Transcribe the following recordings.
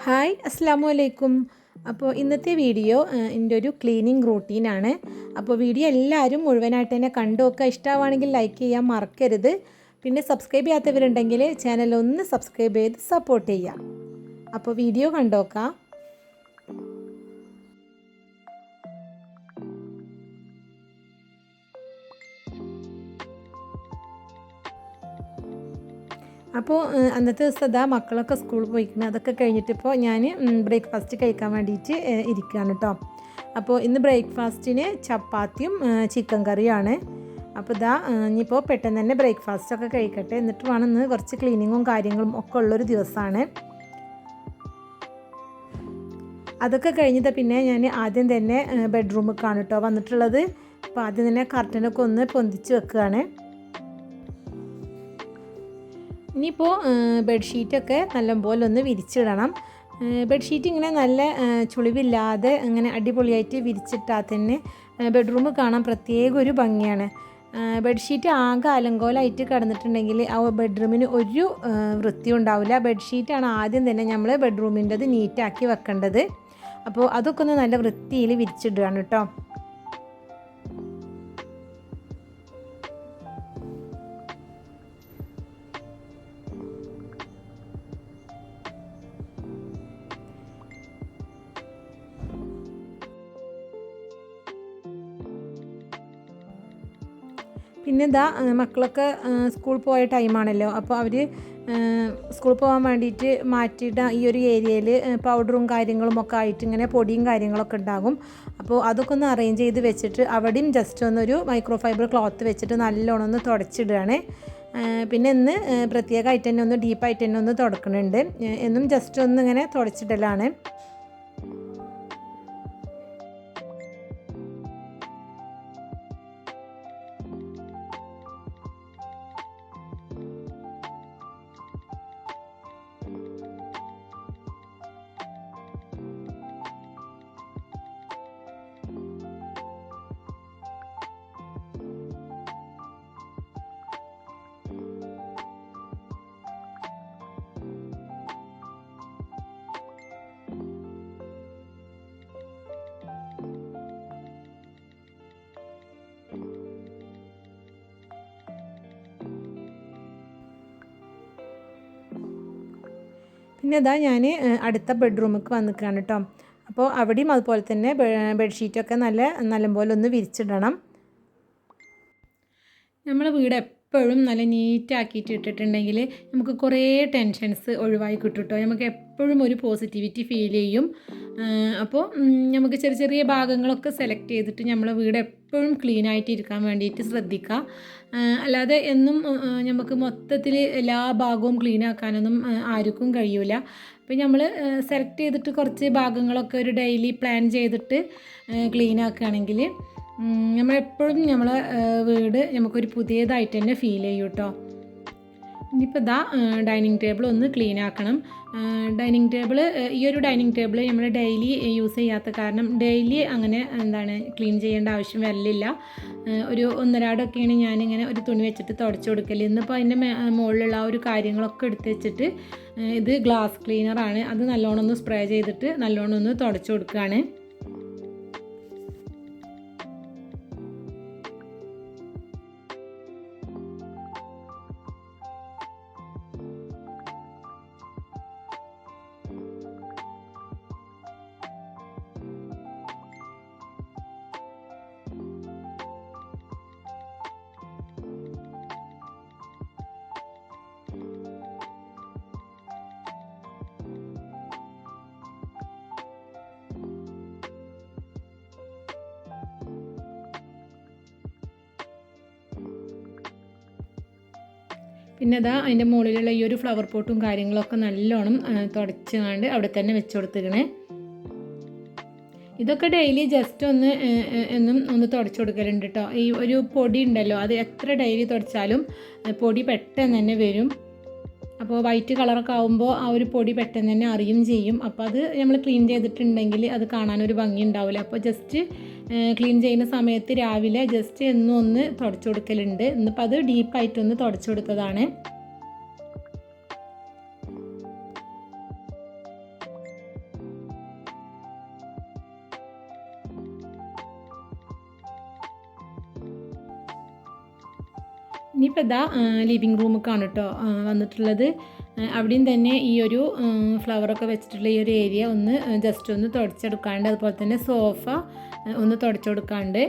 Hi അസ്സാമു അലൈക്കും. അപ്പോൾ ഇന്നത്തെ വീഡിയോ എൻ്റെ ഒരു ക്ലീനിങ് റൂട്ടീനാണ്. അപ്പോൾ വീഡിയോ എല്ലാവരും മുഴുവനായിട്ട് തന്നെ കണ്ടു നോക്കുക. ഇഷ്ടമാണെങ്കിൽ ലൈക്ക് ചെയ്യാൻ മറക്കരുത്. പിന്നെ സബ്സ്ക്രൈബ് ചെയ്യാത്തവരുണ്ടെങ്കിൽ ചാനൽ ഒന്ന് സബ്സ്ക്രൈബ് ചെയ്ത് സപ്പോർട്ട് ചെയ്യുക. അപ്പോൾ വീഡിയോ കണ്ടു നോക്കാം. അപ്പോൾ അന്നത്തെ ദിവസം അതാ മക്കളൊക്കെ സ്കൂളിൽ പോയിക്കുന്നത്. അതൊക്കെ കഴിഞ്ഞിട്ടിപ്പോൾ ഞാൻ ബ്രേക്ക്ഫാസ്റ്റ് കഴിക്കാൻ വേണ്ടിയിട്ട് ഇരിക്കുകയാണ് കേട്ടോ. അപ്പോൾ ഇന്ന് ബ്രേക്ക്ഫാസ്റ്റിന് ചപ്പാത്തിയും ചിക്കൻ കറിയാണ്. അപ്പോൾ ഇതാ ഇനിയിപ്പോൾ പെട്ടെന്ന് തന്നെ ബ്രേക്ക്ഫാസ്റ്റൊക്കെ കഴിക്കട്ടെ, എന്നിട്ട് വേണം ഇന്ന് കുറച്ച് ക്ലീനിങ്ങും കാര്യങ്ങളും ഒക്കെ ഉള്ളൊരു ദിവസമാണ്. അതൊക്കെ കഴിഞ്ഞിട്ട് പിന്നെ ഞാൻ ആദ്യം തന്നെ ബെഡ്റൂമിലേക്കാണ് കേട്ടോ വന്നിട്ടുള്ളത്. അപ്പോൾ ആദ്യം തന്നെ കർട്ടനൊക്കെ ഒന്ന് പൊന്തിച്ച് വെക്കുകയാണ്. ഇനിയിപ്പോൾ ബെഡ്ഷീറ്റൊക്കെ നല്ലപോലെ ഒന്ന് വിരിച്ചിടണം. ബെഡ്ഷീറ്റ് ഇങ്ങനെ നല്ല ചുളിവില്ലാതെ ഇങ്ങനെ അടിപൊളിയായിട്ട് വിരിച്ചിട്ടാൽ തന്നെ ബെഡ്റൂം കാണാൻ പ്രത്യേക ഒരു ഭംഗിയാണ്. ബെഡ്ഷീറ്റ് ആകെ അലങ്കോലമായിട്ട് കിടന്നിട്ടുണ്ടെങ്കിൽ ആ ബെഡ്റൂമിന് ഒരു വൃത്തിയും ഉണ്ടാവില്ല. ബെഡ്ഷീറ്റാണ് ആദ്യം തന്നെ നമ്മൾ ബെഡ്റൂമിൻ്റെത് നീറ്റാക്കി വെക്കേണ്ടത്. അപ്പോൾ അതൊക്കെ ഒന്ന് നല്ല വൃത്തിയിൽ വിരിച്ചിടുകയാണ് കേട്ടോ. പിന്നെ ഇതാ മക്കളൊക്കെ സ്കൂൾ പോയ ടൈമാണല്ലോ. അപ്പോൾ അവർ സ്കൂളിൽ പോകാൻ വേണ്ടിയിട്ട് മാറ്റിയിട്ട ഈ ഒരു ഏരിയയിൽ പൗഡറും കാര്യങ്ങളും ഒക്കെ ആയിട്ട് ഇങ്ങനെ പൊടിയും കാര്യങ്ങളൊക്കെ ഉണ്ടാകും. അപ്പോൾ അതൊക്കെ ഒന്ന് അറേഞ്ച് ചെയ്ത് വെച്ചിട്ട് അവിടെയും ജസ്റ്റ് ഒന്നൊരു മൈക്രോ ഫൈബർ ക്ലോത്ത് വെച്ചിട്ട് നല്ലോണം ഒന്ന് തുടച്ചിടുകയാണ്. പിന്നെ ഇന്ന് പ്രത്യേകമായിട്ട് തന്നെ ഒന്ന് ഡീപ്പായിട്ട് തന്നെ ഒന്ന് തുടക്കുന്നുണ്ട്. എന്നും ജസ്റ്റ് ഒന്ന് ഇങ്ങനെ തുടച്ചിടലാണ്. പിന്നെ ഇതാ ഞാൻ അടുത്ത ബെഡ്റൂമിലേക്ക് വന്നിക്കാണ് കേട്ടോ. അപ്പോൾ അവിടെയും അതുപോലെ തന്നെ ബെഡ്ഷീറ്റൊക്കെ നല്ലപോലെ ഒന്ന് വിരിച്ചിടണം. നമ്മളെ വീട് എപ്പോഴും നല്ല നീറ്റാക്കിയിട്ട് ഇട്ടിട്ടുണ്ടെങ്കിൽ നമുക്ക് കുറേ ടെൻഷൻസ് ഒഴിവായി കിട്ടും കേട്ടോ. നമുക്ക് എപ്പോഴും ഒരു പോസിറ്റിവിറ്റി ഫീൽ ചെയ്യും. അപ്പോൾ നമുക്ക് ചെറിയ ചെറിയ ഭാഗങ്ങളൊക്കെ സെലക്ട് ചെയ്തിട്ട് നമ്മളെ വീട് എപ്പോഴും ക്ലീൻ ആയിട്ട് ഇരിക്കാൻ വേണ്ടിയിട്ട് ശ്രദ്ധിക്കുക. അല്ലാതെ എന്നും നമുക്ക് മൊത്തത്തിൽ എല്ലാ ഭാഗവും ക്ലീൻ ആക്കാനൊന്നും ആർക്കും കഴിയൂല. അപ്പോൾ നമ്മൾ സെലക്ട് ചെയ്തിട്ട് കുറച്ച് ഭാഗങ്ങളൊക്കെ ഒരു ഡെയിലി പ്ലാൻ ചെയ്തിട്ട് ക്ലീൻ ആക്കുകയാണെങ്കിൽ നമ്മളെപ്പോഴും നമ്മളെ വീട് നമുക്കൊരു പുതിയതായിട്ട് തന്നെ ഫീൽ ചെയ്യും കേട്ടോ. ഇനിയിപ്പോൾ ഇതാ ഡൈനിങ് ടേബിൾ ഒന്ന് ക്ലീൻ ആക്കണം. ഈ ഒരു ഡൈനിങ് ടേബിൾ നമ്മൾ ഡെയിലി യൂസ് ചെയ്യാത്ത കാരണം ഡെയിലി അങ്ങനെ ക്ലീൻ ചെയ്യേണ്ട ആവശ്യം വരില്ല. ഒരു ഒന്നരാടൊക്കെയാണ് ഞാനിങ്ങനെ ഒരു തുണി വെച്ചിട്ട് തുടച്ചു കൊടുക്കൽ. ഇന്നിപ്പോൾ അതിൻ്റെ മുകളിലുള്ള ആ ഒരു കാര്യങ്ങളൊക്കെ എടുത്ത് വെച്ചിട്ട് ഇത് ഗ്ലാസ് ക്ലീനറാണ്, അത് നല്ലോണം ഒന്ന് സ്പ്രേ ചെയ്തിട്ട് നല്ലോണം ഒന്ന് തുടച്ചു കൊടുക്കുകയാണ്. പിന്നെ അതാ അതിൻ്റെ മുകളിലുള്ള ഈ ഒരു ഫ്ലവർ പോട്ടും കാര്യങ്ങളൊക്കെ നല്ലോണം തുടച്ചുകൊണ്ട് അവിടെ തന്നെ വെച്ച് കൊടുത്തിരിക്കണേ. ഇതൊക്കെ ഡെയിലി ജസ്റ്റ് എന്നും ഒന്ന് തുടച്ചു കൊടുക്കലുണ്ട് കേട്ടോ. ഈ ഒരു പൊടി ഉണ്ടല്ലോ, അത് എത്ര ഡെയിലി തുടച്ചാലും പൊടി പെട്ടെന്ന് തന്നെ വരും. അപ്പോൾ വൈറ്റ് കളറൊക്കെ ആകുമ്പോൾ ആ ഒരു പൊടി പെട്ടെന്ന് തന്നെ അറിയും ചെയ്യും. അപ്പോൾ അത് നമ്മൾ ക്ലീൻ ചെയ്തിട്ടുണ്ടെങ്കിൽ അത് കാണാനൊരു ഭംഗി ഉണ്ടാവില്ല. അപ്പോൾ ജസ്റ്റ് ക്ലീൻ ചെയ്യുന്ന സമയത്ത് രാവിലെ ജസ്റ്റ് എന്നും ഒന്ന് തുടച്ചു കൊടുക്കലുണ്ട്. ഇന്നിപ്പോൾ അത് ഡീപ്പായിട്ടൊന്ന് തുടച്ചു കൊടുത്തതാണ്. ഇനിയിപ്പോൾ ഇതാ ലിവിങ് റൂമിലേക്കാണ് കേട്ടോ വന്നിട്ടുള്ളത്. അവിടെയും തന്നെ ഈ ഒരു ഫ്ലവറൊക്കെ വെച്ചിട്ടുള്ള ഈ ഒരു ഏരിയ ഒന്ന് ജസ്റ്റ് ഒന്ന് തുടച്ചെടുക്കാണ്ട്, അതുപോലെ തന്നെ സോഫ ഒന്ന് തുടച്ചെടുക്കാണ്ട്.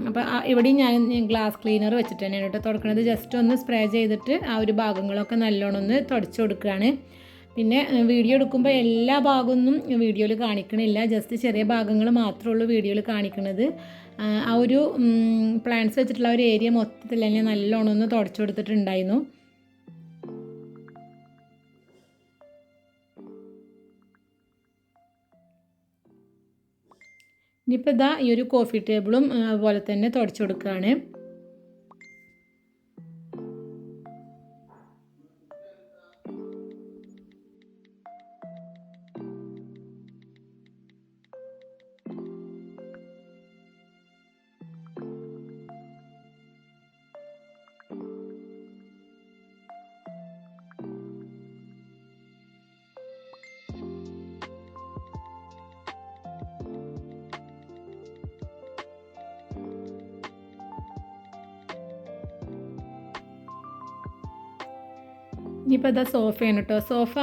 അപ്പോൾ ഇവിടെയും ഞാൻ ഗ്ലാസ് ക്ലീനർ വെച്ചിട്ട് തന്നെയാണ് കേട്ടോ തുടക്കുന്നത്. ജസ്റ്റ് ഒന്ന് സ്പ്രേ ചെയ്തിട്ട് ആ ഒരു ഭാഗങ്ങളൊക്കെ നല്ലോണം ഒന്ന് തുടച്ചു കൊടുക്കുകയാണ്. പിന്നെ വീഡിയോ എടുക്കുമ്പോൾ എല്ലാ ഭാഗമൊന്നും വീഡിയോയിൽ കാണിക്കണില്ല, ജസ്റ്റ് ചെറിയ ഭാഗങ്ങൾ മാത്രമേ ഉള്ളൂ വീഡിയോയിൽ കാണിക്കുന്നത്. ആ ഒരു പ്ലാന്റ്സ് വെച്ചിട്ടുള്ള ഒരു ഏരിയ മൊത്തത്തിൽ തന്നെ നല്ലോണം ഒന്ന് തുടച്ചു കൊടുത്തിട്ടുണ്ടായിരുന്നു. ഇനിയിപ്പോൾ ഇതാ ഈ ഒരു കോഫി ടേബിളും അതുപോലെ തന്നെ തുടച്ചു കൊടുക്കുകയാണ്. ഇനിയിപ്പോൾ ഇതാ സോഫയാണ് കേട്ടോ. സോഫ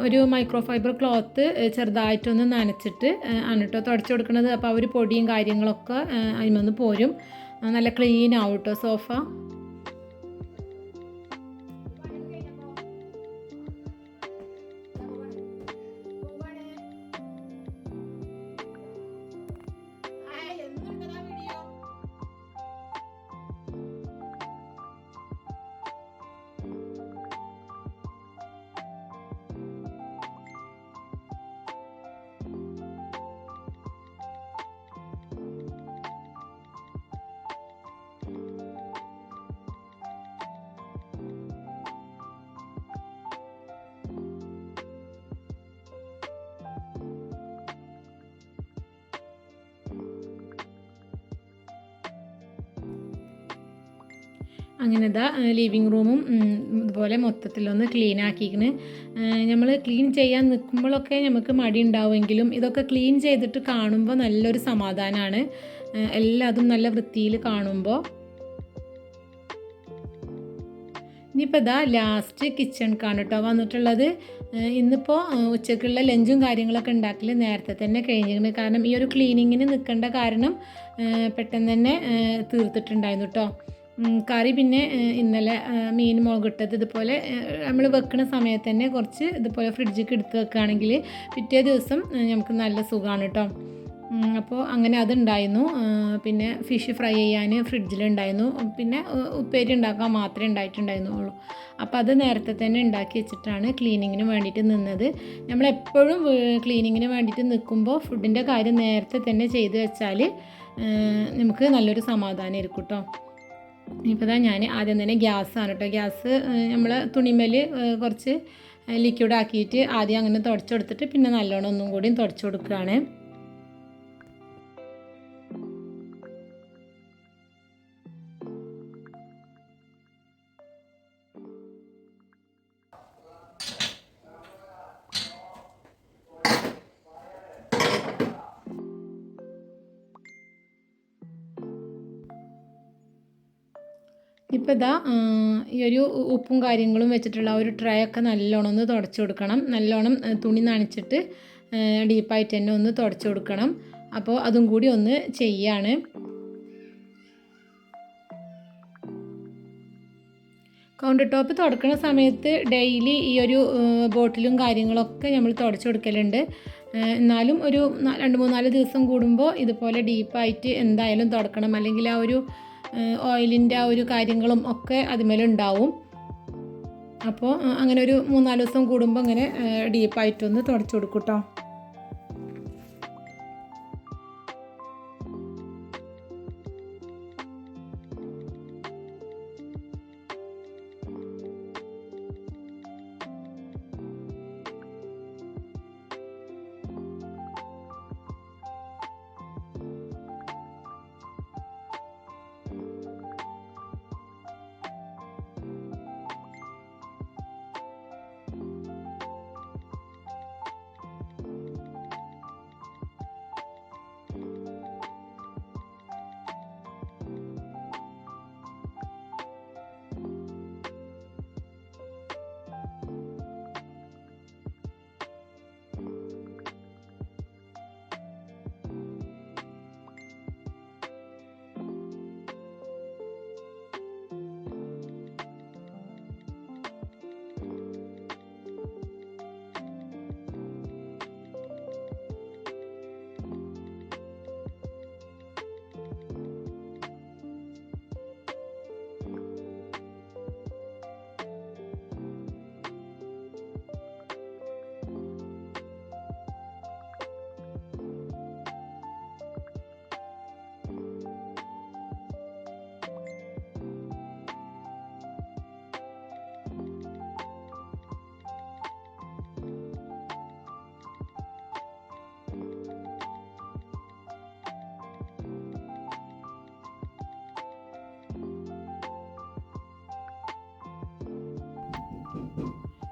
ഒരു മൈക്രോ ഫൈബർ ക്ലോത്ത് ചെറുതായിട്ടൊന്ന് നനച്ചിട്ട് ആണ് കേട്ടോ തുടച്ചു കൊടുക്കുന്നത്. അപ്പോൾ ആ ഒരു പൊടിയും കാര്യങ്ങളൊക്കെ അതിമൊന്ന് പോരും, നല്ല ക്ലീൻ ആവും കേട്ടോ സോഫ. അങ്ങനെ ഇതാ ലിവിങ് റൂമും ഇതുപോലെ മൊത്തത്തിലൊന്ന് ക്ലീൻ ആക്കിയിരിക്കണ്. നമ്മൾ ക്ലീൻ ചെയ്യാൻ നിൽക്കുമ്പോഴൊക്കെ നമുക്ക് മടി ഉണ്ടാവുമെങ്കിലും ഇതൊക്കെ ക്ലീൻ ചെയ്തിട്ട് കാണുമ്പോൾ നല്ലൊരു സമാധാനമാണ്, എല്ലാതും നല്ല വൃത്തിയിൽ കാണുമ്പോൾ. ഇനിയിപ്പോൾ ഇതാ ലാസ്റ്റ് കിച്ചണിക്കാണ് കേട്ടോ വന്നിട്ടുള്ളത്. ഇന്നിപ്പോൾ ഉച്ചക്കുള്ള ലഞ്ചും കാര്യങ്ങളൊക്കെ ഉണ്ടാക്കൽ നേരത്തെ തന്നെ കഴിഞ്ഞിരുന്നു. കാരണം ഈ ഒരു ക്ലീനിങ്ങിന് നിൽക്കേണ്ട കാരണം പെട്ടെന്ന് തന്നെ തീർത്തിട്ടുണ്ടായിരുന്നു കേട്ടോ. കറി പിന്നെ ഇന്നലെ മീൻ മുളകിട്ടത് ഇതുപോലെ നമ്മൾ വെക്കുന്ന സമയത്ത് തന്നെ കുറച്ച് ഇതുപോലെ ഫ്രിഡ്ജിലേക്ക് എടുത്ത് വെക്കുകയാണെങ്കിൽ പിറ്റേ ദിവസം നമുക്ക് നല്ല സുഖമാണ് കേട്ടോ. അപ്പോൾ അങ്ങനെ അതുണ്ടായിരുന്നു. പിന്നെ ഫിഷ് ഫ്രൈ ചെയ്യാൻ ഫ്രിഡ്ജിലുണ്ടായിരുന്നു. പിന്നെ ഉപ്പേരി ഉണ്ടാക്കാൻ മാത്രമേ ഉണ്ടായിട്ടുണ്ടായിരുന്നുള്ളൂ. അപ്പോൾ അത് നേരത്തെ തന്നെ ഉണ്ടാക്കി വെച്ചിട്ടാണ് ക്ലീനിങ്ങിന് വേണ്ടിയിട്ട് നിന്നത്. നമ്മളെപ്പോഴും ക്ലീനിങ്ങിന് വേണ്ടിയിട്ട് നിൽക്കുമ്പോൾ ഫുഡിൻ്റെ കാര്യം നേരത്തെ തന്നെ ചെയ്ത് വെച്ചാൽ നമുക്ക് നല്ലൊരു സമാധാനം ആയിരിക്കും കേട്ടോ. ഇപ്പോൾ ഞാൻ ആദ്യം തന്നെ ഗ്യാസാണ് കേട്ടോ. ഗ്യാസ് നമ്മൾ തുണിമേൽ കുറച്ച് ലിക്വിഡ് ആക്കിയിട്ട് ആദ്യം അങ്ങനെ തുടച്ചു കൊടുത്തിട്ട് പിന്നെ നല്ലോണം ഒന്നും കൂടി തുടച്ചു കൊടുക്കുകയാണ്. ഇപ്പോൾ ഇതാ ഈ ഒരു ഉപ്പും കാര്യങ്ങളും വെച്ചിട്ടുള്ള ഒരു ട്രേ ഒക്കെ നല്ലോണം ഒന്ന് തുടച്ചു കൊടുക്കണം. നല്ലോണം തുണി നനച്ചിട്ട് ഡീപ്പായിട്ട് തന്നെ ഒന്ന് തുടച്ചു കൊടുക്കണം. അപ്പോൾ അതും കൂടി ഒന്ന് ചെയ്യാണ്. കൗണ്ടർ ടോപ്പ് തുടക്കുന്ന സമയത്ത് ഡെയിലി ഈ ഒരു ബോട്ടിലും കാര്യങ്ങളൊക്കെ നമ്മൾ തുടച്ചു കൊടുക്കലുണ്ട്. എന്നാലും ഒരു 2-3-4 ദിവസം കൂടുമ്പോൾ ഇതുപോലെ ഡീപ്പായിട്ട് എന്തായാലും തുടക്കണം, അല്ലെങ്കിൽ ആ ഒരു ഓയിലിൻ്റെ ആ ഒരു കാര്യങ്ങളും ഒക്കെ അതുമേലുണ്ടാവും. അപ്പോൾ അങ്ങനെ ഒരു 3-4 ദിവസം കൂടുമ്പോൾ അങ്ങനെ ഡീപ്പായിട്ടൊന്ന് തുടച്ചു കൊടുക്കും കേട്ടോ.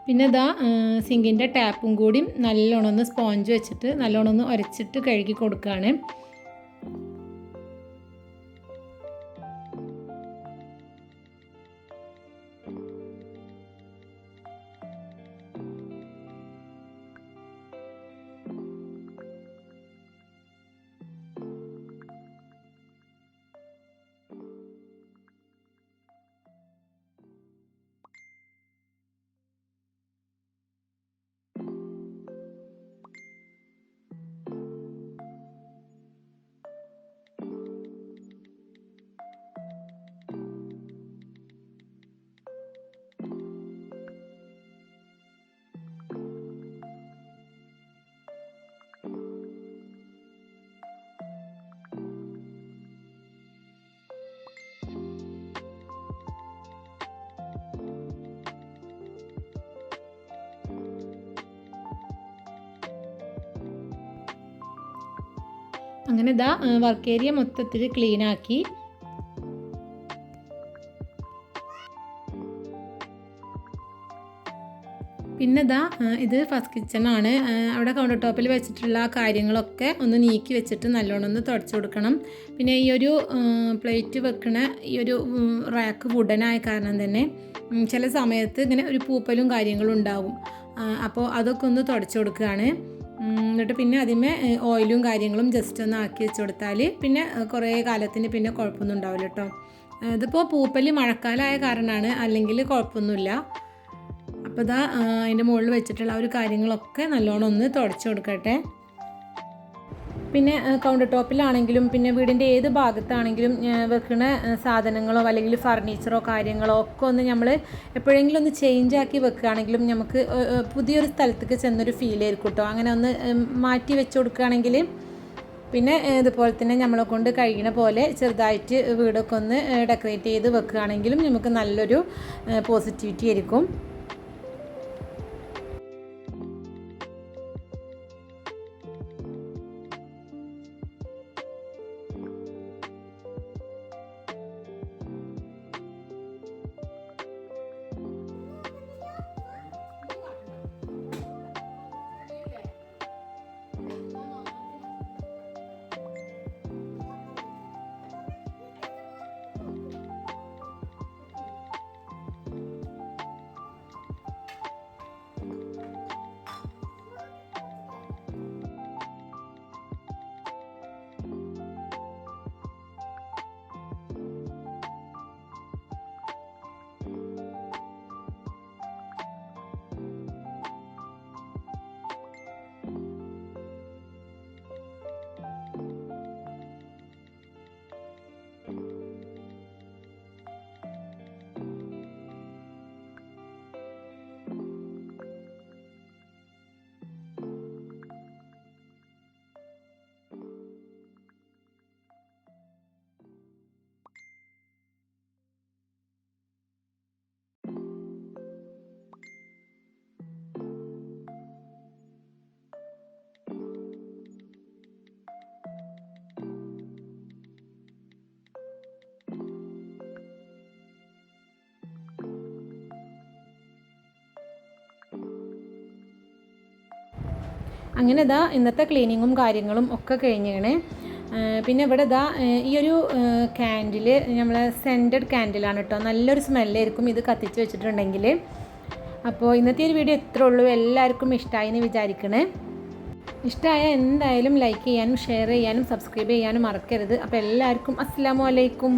പിന്നെ ഇതാ സിങ്കിൻ്റെ ടാപ്പും കൂടി നല്ലോണം ഒന്ന് സ്പോഞ്ച് വെച്ചിട്ട് നല്ലോണം ഒന്ന് ഉരച്ചിട്ട് കഴുകി കൊടുക്കുകയാണ്. അങ്ങനെ ഇതാ വർക്ക് ഏരിയ മൊത്തത്തിൽ ക്ലീനാക്കി. പിന്നെ ഇതാ ഇത് ഫസ്റ്റ് കിച്ചണാണ്. അവിടെ കൗണ്ടർ ടോപ്പിൽ വെച്ചിട്ടുള്ള കാര്യങ്ങളൊക്കെ ഒന്ന് നീക്കി വെച്ചിട്ട് നല്ലോണം ഒന്ന് തുടച്ചു കൊടുക്കണം. പിന്നെ ഈ ഒരു പ്ലേറ്റ് വെക്കണ ഈ ഒരു റാക്ക് വുഡനായ കാരണം തന്നെ ചില സമയത്ത് ഇങ്ങനെ ഒരു പൂപ്പലും കാര്യങ്ങളും ഉണ്ടാവും. അപ്പോൾ അതൊക്കെ ഒന്ന് തുടച്ചു കൊടുക്കുകയാണ്. എന്നിട്ട് പിന്നെ അതിന്മേ ഓയിലും കാര്യങ്ങളും ജസ്റ്റ് ഒന്ന് ആക്കി വെച്ച് കൊടുത്താൽ പിന്നെ കുറേ കാലത്തിന് പിന്നെ കുഴപ്പമൊന്നും ഉണ്ടാവില്ല കേട്ടോ. ഇതിപ്പോൾ പൂപ്പൽ മഴക്കാലമായ കാരണമാണ്, അല്ലെങ്കിൽ കുഴപ്പമൊന്നുമില്ല. അപ്പോൾ ഇതാ അതിൻ്റെ മുകളിൽ വെച്ചിട്ടുള്ള ഒരു കാര്യങ്ങളൊക്കെ നല്ലോണം ഒന്ന് തുടച്ചു കൊടുക്കട്ടെ. പിന്നെ കൗണ്ടർ ടോപ്പിലാണെങ്കിലും പിന്നെ വീടിൻ്റെ ഏത് ഭാഗത്താണെങ്കിലും വെക്കുന്ന സാധനങ്ങളോ അല്ലെങ്കിൽ ഫർണിച്ചറോ കാര്യങ്ങളോ ഒക്കെ ഒന്ന് നമ്മൾ എപ്പോഴെങ്കിലും ഒന്ന് ചേഞ്ച് ആക്കി വെക്കുകയാണെങ്കിലും നമുക്ക് പുതിയൊരു സ്ഥലത്തേക്ക് ചെന്നൊരു ഫീൽ ആയിരിക്കും കേട്ടോ. അങ്ങനെ ഒന്ന് മാറ്റി വെച്ച് കൊടുക്കുകയാണെങ്കിൽ പിന്നെ ഇതുപോലെ തന്നെ നമ്മളെ കൊണ്ട് കഴിയുന്ന പോലെ ചെറുതായിട്ട് വീടൊക്കെ ഒന്ന് ഡെക്കറേറ്റ് ചെയ്ത് വെക്കുകയാണെങ്കിലും നമുക്ക് നല്ലൊരു പോസിറ്റിവിറ്റി ആയിരിക്കും. അങ്ങനെ ഇതാ ഇന്നത്തെ ക്ലീനിങ്ങും കാര്യങ്ങളും ഒക്കെ കഴിഞ്ഞാണ്. പിന്നെ ഇവിടെ ഇതാ ഈ ഒരു കാൻഡിൽ നമ്മൾ സെൻറ്റഡ് കാൻഡിലാണ് കേട്ടോ. നല്ലൊരു സ്മെല്ലായിരിക്കും ഇത് കത്തിച്ച് വെച്ചിട്ടുണ്ടെങ്കിൽ. അപ്പോൾ ഇന്നത്തെ ഒരു വീഡിയോ ഇത്രേ ഉള്ളൂ. എല്ലാവർക്കും ഇഷ്ടമായി എന്ന് വിചാരിക്കണേ. ഇഷ്ടമായ എന്തായാലും ലൈക്ക് ചെയ്യാനും ഷെയർ ചെയ്യാനും സബ്സ്ക്രൈബ് ചെയ്യാനും മറക്കരുത്. അപ്പോൾ എല്ലാവർക്കും അസ്സലാമു അലൈക്കും.